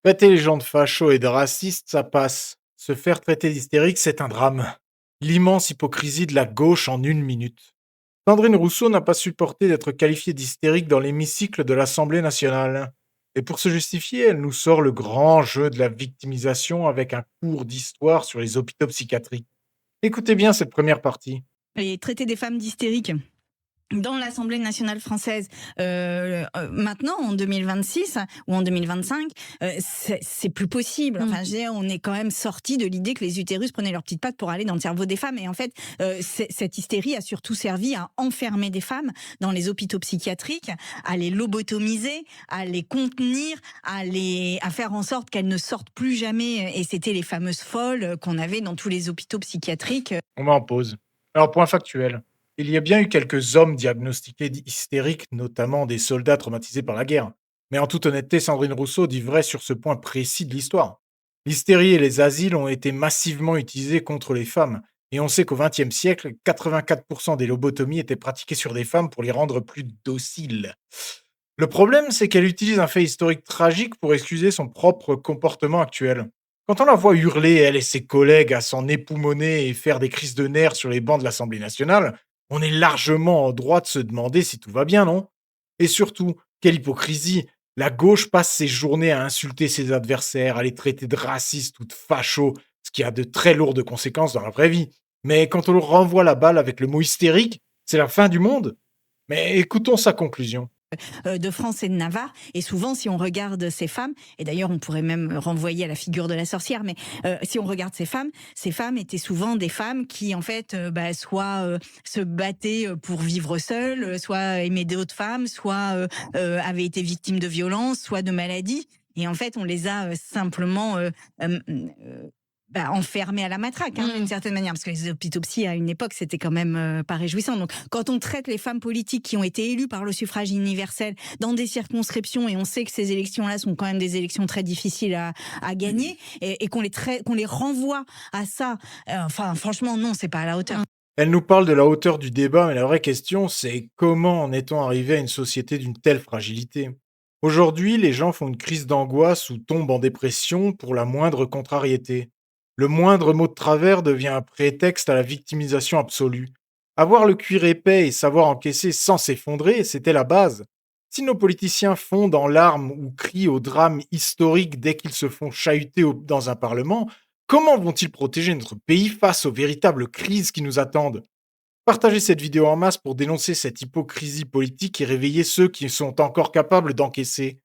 Traiter les gens de fachos et de racistes, ça passe. Se faire traiter d'hystérique, c'est un drame. L'immense hypocrisie de la gauche en une minute. Sandrine Rousseau n'a pas supporté d'être qualifiée d'hystérique dans l'hémicycle de l'Assemblée nationale. Et pour se justifier, elle nous sort le grand jeu de la victimisation avec un cours d'histoire sur les hôpitaux psychiatriques. Écoutez bien cette première partie. Et traiter des femmes d'hystériques dans l'Assemblée nationale française, maintenant en 2026 ou en 2025, c'est plus possible. Enfin, je veux dire, on est quand même sorti de l'idée que les utérus prenaient leurs petites pattes pour aller dans le cerveau des femmes. Et en fait, cette hystérie a surtout servi à enfermer des femmes dans les hôpitaux psychiatriques, à les lobotomiser, à les contenir, à faire en sorte qu'elles ne sortent plus jamais. Et c'était les fameuses folles qu'on avait dans tous les hôpitaux psychiatriques. On met en pause. Alors, point factuel. Il y a bien eu quelques hommes diagnostiqués hystériques, notamment des soldats traumatisés par la guerre. Mais en toute honnêteté, Sandrine Rousseau dit vrai sur ce point précis de l'histoire. L'hystérie et les asiles ont été massivement utilisés contre les femmes. Et on sait qu'au XXe siècle, 84% des lobotomies étaient pratiquées sur des femmes pour les rendre plus dociles. Le problème, c'est qu'elle utilise un fait historique tragique pour excuser son propre comportement actuel. Quand on la voit hurler, elle et ses collègues, à s'en époumoner et faire des crises de nerfs sur les bancs de l'Assemblée nationale, on est largement en droit de se demander si tout va bien, non? Et surtout, quelle hypocrisie! La gauche passe ses journées à insulter ses adversaires, à les traiter de racistes ou de fachos, ce qui a de très lourdes conséquences dans la vraie vie. Mais quand on leur renvoie la balle avec le mot hystérique, c'est la fin du monde. Mais écoutons sa conclusion. De France et de Navarre. Et souvent, si on regarde ces femmes, et d'ailleurs on pourrait même renvoyer à la figure de la sorcière, mais si on regarde ces femmes étaient souvent des femmes qui en fait soit se battaient pour vivre seules, soit aimaient d'autres femmes, soit avaient été victimes de violences, soit de maladies. Et en fait, on les a simplement enfermés à la matraque, d'une certaine manière, parce que les hôpitaux psy, à une époque, c'était quand même pas réjouissant. Donc, quand on traite les femmes politiques qui ont été élues par le suffrage universel dans des circonscriptions, et on sait que ces élections-là sont quand même des élections très difficiles à gagner, et qu'on les renvoie à ça, enfin, franchement, non, c'est pas à la hauteur. Elle nous parle de la hauteur du débat, mais la vraie question, c'est comment en est-on arrivé à une société d'une telle fragilité? Aujourd'hui, les gens font une crise d'angoisse ou tombent en dépression pour la moindre contrariété. Le moindre mot de travers devient un prétexte à la victimisation absolue. Avoir le cuir épais et savoir encaisser sans s'effondrer, c'était la base. Si nos politiciens fondent en larmes ou crient au drame historique dès qu'ils se font chahuter dans un parlement, comment vont-ils protéger notre pays face aux véritables crises qui nous attendent? Partagez cette vidéo en masse pour dénoncer cette hypocrisie politique et réveiller ceux qui sont encore capables d'encaisser.